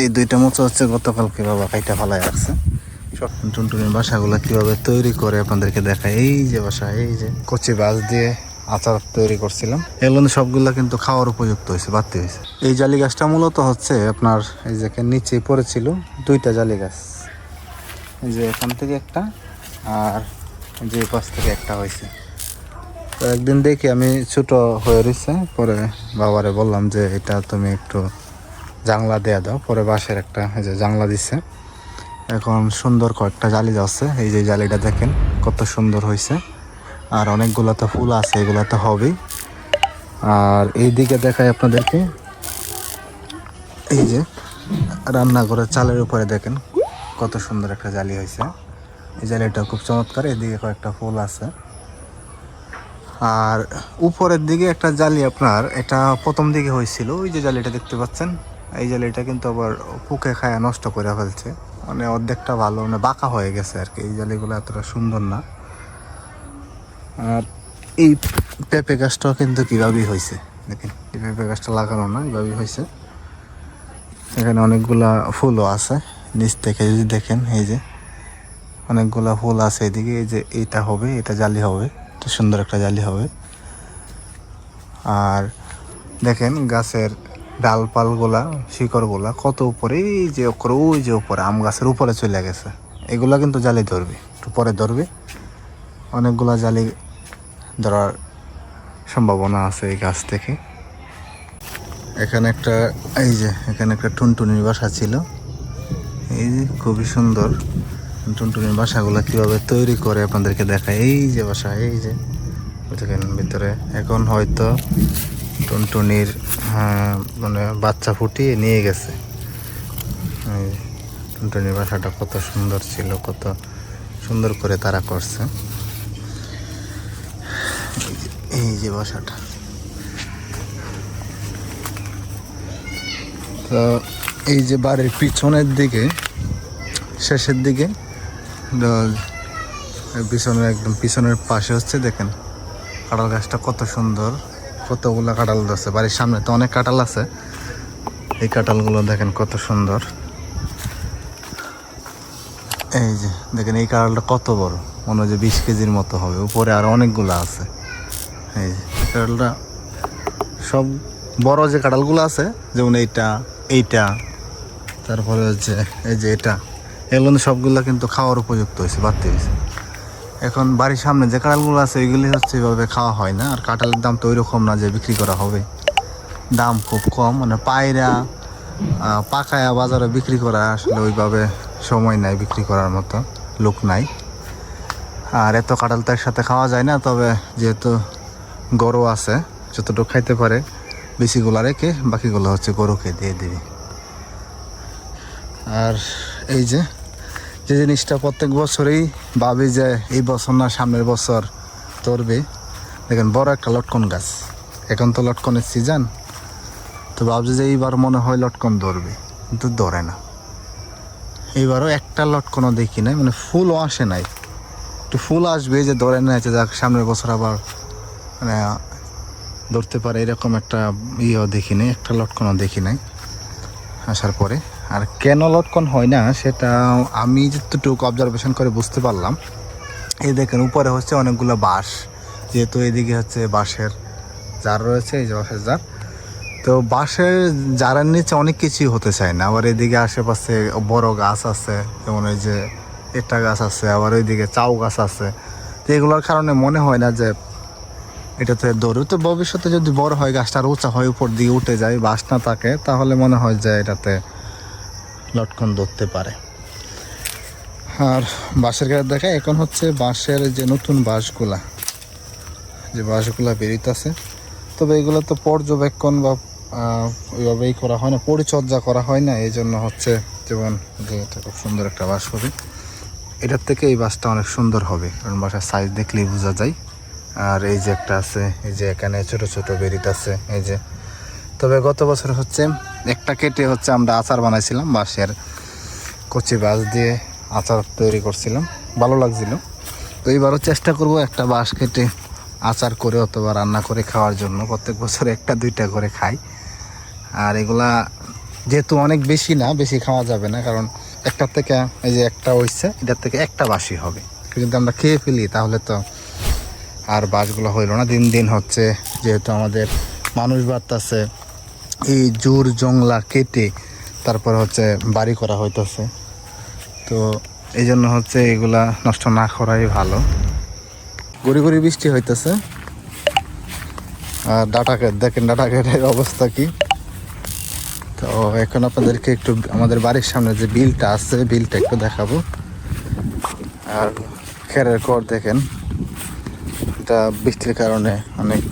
এই দুইটা মোচা হচ্ছে গতকালকে বাবা কাইটা ফালাই রাখছে। টুনটুনির বাসাগুলো কিভাবে তৈরি করে আপনাদেরকে দেখায়। এই যে বাসা, এই যে কচি বাঁশ দিয়ে আচার তৈরি করছিলাম, এগুলো সবগুলা কিন্তু খাওয়ার উপযুক্ত হয়েছে, বাড়তি হয়েছে। এই জালি গাছটা মূলত হচ্ছে আপনার এই যে নিচে পড়েছিল দুইটা জালি গাছ, এই যে এখান থেকে একটা আর যে পাশ থেকে একটা হয়েছে। তো একদিন দেখি আমি ছোট হয়ে রয়েছে, পরে বাবারে বললাম যে এটা তুমি একটু জাংলা দেয়া দাও, পরে বাঁশের একটা এই যে জাংলা দিচ্ছে। এখন সুন্দর কয়েকটা জালি যাচ্ছে, এই যে জালিটা দেখেন কত সুন্দর হয়েছে, আর অনেকগুলো তো ফুল আছে, এগুলো তো হবেই। আর এই দিকে দেখাই আপনাদেরকে, এই যে রান্নাঘরের চালের উপরে দেখেন কত সুন্দর একটা জালি হয়েছে। এই জালিটা খুব চমৎকার, এদিকে কয়েকটা ফুল আছে। আর উপরের দিকে একটা জালি আপনার এটা প্রথম দিকে হয়েছিল, ওই যে জালিটা দেখতে পাচ্ছেন, এই জালিটা কিন্তু আবার পোকে খায়া নষ্ট করে ফেলছে, মানে অর্ধেকটা ভালো মানে বাঁকা হয়ে গেছে আর কি। এই জালিগুলো এতটা সুন্দর না। আর এই পেঁপে গাছটাও কিন্তু কীভাবেই হয়েছে দেখেন, এই পেঁপে গাছটা লাগানো না, এইভাবেই হয়েছে। এখানে অনেকগুলা ফুলও আছে, নিচ থেকে যদি দেখেন এই যে অনেকগুলা ফুল আছে এদিকে। এই যে এইটা হবে, এটা জালি হবে, এটা সুন্দর একটা জালি হবে। আর দেখেন গাছের ডালপালগুলা, শিকড়গুলা কত উপরে, এই যে ওই যে উপরে আম গাছের উপরে চলে গেছে। এগুলা কিন্তু জালি ধরবে, একটু পরে ধরবে। অনেকগুলা জালি ধরার সম্ভাবনা আছে এই গাছ থেকে। এখানে একটা এই যে এখানে একটা টুনটুনির বাসা ছিল, এই যে খুবই সুন্দর। টুনটুনির বাসাগুলো কীভাবে তৈরি করে আপনাদেরকে দেখায়। এই যে বাসা, এই যে দেখেন ভিতরে এখন হয়তো টুনটুনির মানে বাচ্চা ফুটিয়ে নিয়ে গেছে। এই টুনটুনির বাসাটা কত সুন্দর ছিল, কত সুন্দর করে তারা করছে। এই যে বাসাটা, তো এই যে বাড়ির পিছনের দিকে শেষের দিকে পিছনের একদম পিছনের পাশে হচ্ছে দেখেন কাঁঠাল গাছটা কত সুন্দর, কতগুলো কাঁঠাল আছে। বাড়ির সামনে তো অনেক কাঁঠাল আছে, এই কাঁঠালগুলো দেখেন কত সুন্দর। এই যে দেখেন এই কাঁঠালটা কত বড়, মনে হয় যে 20 কেজির মতো হবে, উপরে আর অনেকগুলো আছে। এই যে কাঁঠালটা সব বড় যে কাঁঠালগুলো আছে, যেমন এইটা তারপরে হচ্ছে এই যে এটা, এগুলো সবগুলো কিন্তু খাওয়ার উপযুক্ত হয়েছে, বাড়তি হয়েছে। এখন বাড়ির সামনে যে কাঁঠালগুলো আছে এগুলি হচ্ছে এভাবে খাওয়া হয় না। আর কাঁঠালের দাম তো ওই রকম না যে বিক্রি করা হবে, দাম খুব কম, মানে পায়রা পাকায়া বাজারে বিক্রি করা আসলে ওইভাবে সময় নাই, বিক্রি করার মতো লোক নাই। আর এত কাঁঠাল তো একসাথে খাওয়া যায় না, তবে যেহেতু গরু আছে যতটুকু খাইতে পারে বেশিগুলো রেখে বাকিগুলো হচ্ছে গরুকে দিয়ে দিবি। আর এই যে জিনিসটা প্রত্যেক বছরেই ভাবি যে এই বছর না সামনের বছর ধরবে, দেখেন বড় একটা লটকন গাছ, এখন তো লটকনের সিজন, তো ভাবছি যে এইবার মনে হয় লটকন ধরবে, কিন্তু ধরে না। এইবারও একটা লটকনও দেখি নাই, মানে ফুলও আসে নাই। একটু ফুল আসবে যে ধরে না, যাক সামনের বছর আবার মানে ধরতে পারে, এরকম একটা ইয়েও দেখি নাই, একটা লটকনও দেখি নাই আসার পরে। আর কেন লটকন হয় না সেটা আমি যতটুকু অবজারভেশন করে বুঝতে পারলাম, এই দেখেন উপরে হচ্ছে অনেকগুলো বাঁশ, যেহেতু এদিকে হচ্ছে বাঁশের জার রয়েছে, এই যে বাঁশের জার, তো বাঁশের জারের নিচে অনেক কিছুই হতে চায় না। আবার এদিকে আশেপাশে বড় গাছ আছে, যেমন ওই যে একটা গাছ আছে, আবার ওইদিকে চাউ গাছ আছে, তো এগুলোর কারণে মনে হয় না যে এটাতে দৌড়ে। তো ভবিষ্যতে যদি বড় হয় গাছটা আর উঁচা হয়, উপর দিকে উঠে যায়, বাঁশ না থাকে, তাহলে মনে হয় যে এটাতে লটকন ধরতে পারে। আর বাঁশের গাছ দেখা এখন হচ্ছে বাঁশের যে নতুন বাঁশগুলা, যে বাঁশগুলা বেরিতেছে, তবে এগুলো তো পর্যবেক্ষণ বা ওইভাবেই করা হয় না, পরিচর্যা করা হয় না, এই জন্য হচ্ছে যেমন যে এটা খুব সুন্দর একটা বাঁশ হবে, এটার থেকে এই বাঁশটা অনেক সুন্দর হবে, কারণ বাঁশের সাইজ দেখলেই বোঝা যায়। আর এই যে একটা আছে, এই যে এখানে ছোট ছোট বেরিতেছে, এই যে। তবে গত বছর হচ্ছে একটা কেটে হচ্ছে আমরা আচার বানাইছিলাম, বাঁশের কচি বাঁশ দিয়ে আচার তৈরি করছিলাম, ভালো লাগছিল। তো এইবারও চেষ্টা করব একটা বাঁশ কেটে আচার করে অথবা রান্না করে খাওয়ার জন্য। প্রত্যেক বছর একটা দুইটা করে খাই। আর এগুলা যেহেতু অনেক বেশি না, বেশি খাওয়া যাবে না, কারণ একটার থেকে এই যে একটা হইছে, এটার থেকে একটা বাসি হবে। কিন্তু আমরা খেয়ে ফেলি তাহলে তো আর বাসগুলো হইল না। দিন দিন হচ্ছে যেহেতু আমাদের মানুষ বাড়তেছে, এই জোর জংলা কেটে তারপর হচ্ছে বাড়ি করা হইতেছে, তো এই জন্য হচ্ছে এগুলা নষ্ট না করাই ভালো। গড়ি গড়ি বৃষ্টি হইতেছে। আর ডাটা ক্ষেত দেখেন, ডাটা ক্ষেতের অবস্থা কি। তো এখন আপনাদেরকে একটু আমাদের বাড়ির সামনে যে বিলটা আছে, বিলটা একটু দেখাবো। আর খেরের কর দেখেন, এটা বৃষ্টির কারণে অনেক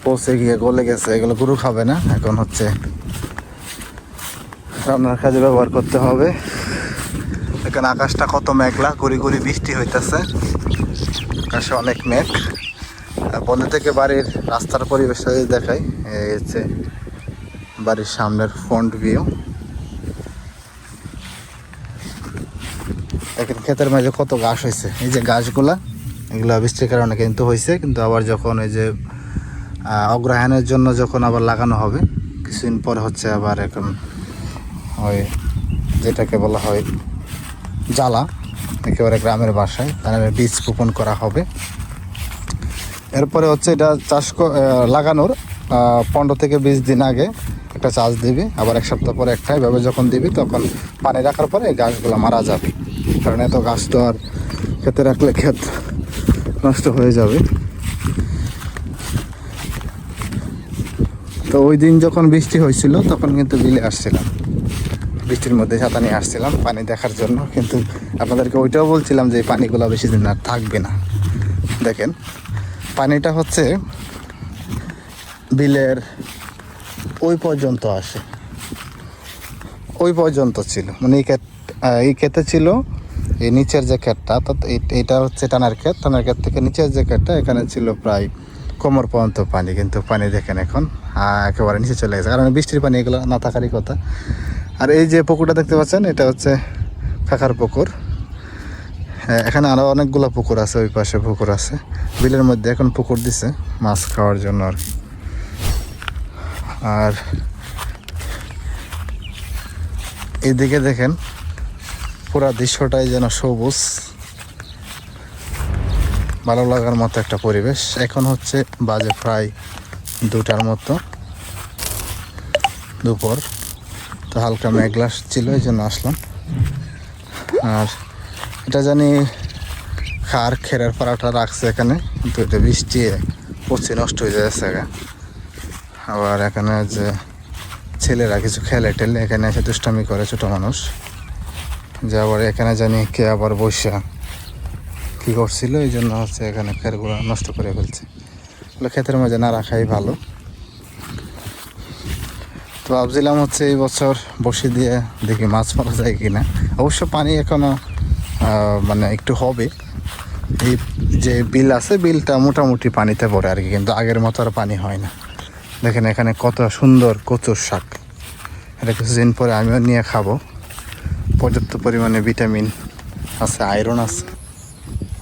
পচে গিয়ে গলে গেছে, এগুলো গরু খাবে না। এখন হচ্ছে রান্নার কাজে ব্যবহার করতে হবে। এখানে আকাশটা কত মেঘলা, গড়ি গড়ি বৃষ্টি হইতেছে, আকাশে অনেক মেঘ। বন্ধু থেকে বাড়ির রাস্তার পরিবেশটা যদি দেখাই, এই হচ্ছে বাড়ির সামনের ফ্রন্ট ভিউ। এখন ক্ষেতের মাঝে কত ঘাস হয়েছে, এই যে ঘাসগুলা, এগুলো বৃষ্টির কারণে কিন্তু হয়েছে। কিন্তু আবার যখন এই যে অগ্রহায়ণের জন্য যখন আবার লাগানো হবে কিছুদিন পরে হচ্ছে আবার এখন ওই যেটাকে বলা হয় জ্বালা, একেবারে গ্রামের বাসায় তার বীজ বপন করা হবে। এরপরে হচ্ছে এটা লাগানোর 15 থেকে 20 দিন আগে একটা চাষ দিবি, আবার 1 সপ্তাহ পরে একটা, এভাবে যখন দিবি তখন পানি রাখার পরে এই গাছগুলো মারা যাবে। কারণ এত গাছ তো আর খেতে রাখলে ক্ষেত নষ্ট হয়ে যাবে। তো ওই দিন যখন বৃষ্টি হয়েছিল তখন কিন্তু বিলে আসছিলাম, বৃষ্টির মধ্যে ছাতা নিয়ে আসছিলাম পানি দেখার জন্য। কিন্তু আপনাদেরকে ওইটাও বলছিলাম যে এই পানিগুলো বেশি দিন আর থাকবে না। দেখেন পানিটা হচ্ছে বিলের ওই পর্যন্ত আসে, ওই পর্যন্ত ছিল, মানে এই ক্ষেতে ছিল এই নিচের যে ক্ষেতটা, তো এটা হচ্ছে টানার ক্ষেত, টানার ক্ষেত থেকে নিচের যে ক্ষেতটা, এখানে ছিল প্রায় কোমর পর্যন্ত পানি। কিন্তু পানি দেখেন এখন একেবারে নিচে চলে গেছে, কারণ বৃষ্টির পানি এগুলো না থাকারই কথা। আর এই যে পুকুরটা দেখতে পাচ্ছেন, এটা হচ্ছে কাকার পুকুর। এখানে আরও অনেকগুলো পুকুর আছে, ওই পাশে পুকুর আছে। বিলের মধ্যে এখন পুকুর দিছে মাছ খাওয়ার জন্য আর কি। আর এইদিকে দেখেন পুরা দৃশ্যটাই যেন সবুজ, ভালো লাগার মতো একটা পরিবেশ। এখন হচ্ছে বাজে প্রায় 2টার মতো দুপুর, তো হালকা মেঘলা ছিল, এই জন্য আসলাম। আর এটা জানি খেরের পাড়াটা রাখছে এখানে, কিন্তু এটা বৃষ্টি পড়ছে নষ্ট হয়ে যাচ্ছে। আবার এখানে যে ছেলেরা কিছু খেলে টেলে এখানে এসে দুষ্টামি করে, ছোটো মানুষ, যে আবার এখানে জানি কে আবার বৈশা কী করছিল, এই জন্য হচ্ছে এখানে খেরগুলো নষ্ট করে ফেলছে। এগুলো ক্ষেতের মাঝে না রাখাই ভালো। তো ভাবছিলাম হচ্ছে এই বছর বসে দিয়ে দেখি মাছ মারা যায় কি না। অবশ্য পানি এখনও মানে একটু হবে, এই যে বিল আছে, বিলটা মোটামুটি পানিতে পড়ে আর কি, কিন্তু আগের মতো আর পানি হয় না। দেখেন এখানে কত সুন্দর কচুর শাক, এটা কিছুদিন পরে আমিও নিয়ে খাবো। পর্যাপ্ত পরিমাণে ভিটামিন আছে, আয়রন আছে।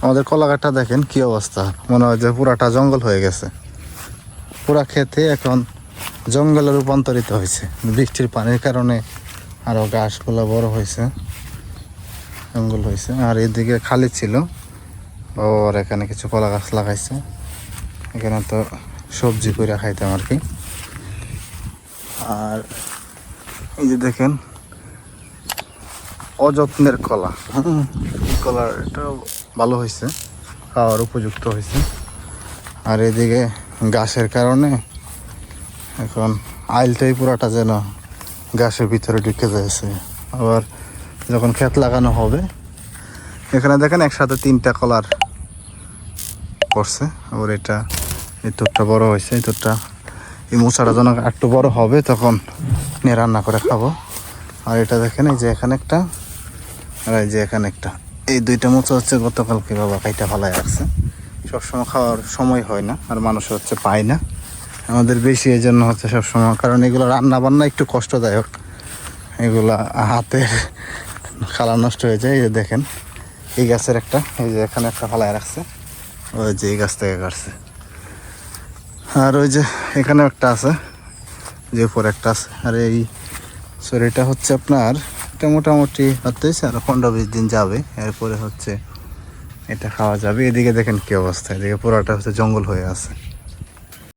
আমাদের কলাগাছটা দেখেন কি অবস্থা, মনে হয় যে পুরাটা জঙ্গল হয়ে গেছে। পুরা খেতে এখন জঙ্গলে রূপান্তরিত হয়েছে, বৃষ্টির পানির কারণে আরও গাছগুলো বড় হয়েছে, জঙ্গল হয়েছে। আর এদিকে খালি ছিল, ওর এখানে কিছু কলা গাছ লাগাইছে, এখানে তো সবজি করে খাইতাম আর কি। আর এই যে দেখেন অযত্নের কলা, কলার এটা ভালো হয়েছে, খাওয়ার উপযুক্ত হয়েছে। আর এদিকে গাছের কারণে এখন আইলটাই পুরাটা যেন গাছের ভিতরে ঢুকে যাচ্ছে। আবার যখন ক্ষেত লাগানো হবে, এখানে দেখেন একসাথে 3টা কলার পড়ছে। আবার এটা এই তোরটা বড় হয়েছে, এই তোরটা এই মোচাটা যখন একটু বড় হবে তখন নিয়ে রান্না করে খাবো। আর এটা দেখেন এই যে এখানে একটা, আর এই যে এখানে একটা, এই 2টা মোচা হচ্ছে গতকালকে বাবা কাইটা ফালাই রাখছে। সবসময় খাওয়ার সময় হয় না, আর মানুষ হচ্ছে পায় না আমাদের বেশি, এই জন্য হচ্ছে সবসময়, কারণ এগুলো রান্না বান্না একটু কষ্টদায়ক, এগুলা হাতের খালা নষ্ট হয়ে যায়। এই যে দেখেন এই গাছের একটা, এই যে এখানে একটা ফালাই রাখছে, ওই যে এই গাছ থেকে কাটছে। আর ওই যে এখানেও একটা আছে, যে উপরে একটা আছে। আর এই সো এটা হচ্ছে আপনার, এটা মোটামুটি হচ্ছে আর 15-20 দিন যাবে, এরপরে হচ্ছে এটা খাওয়া যাবে। এদিকে দেখেন কি অবস্থা, এদিকে পুরোটা হচ্ছে জঙ্গল হয়ে আছে।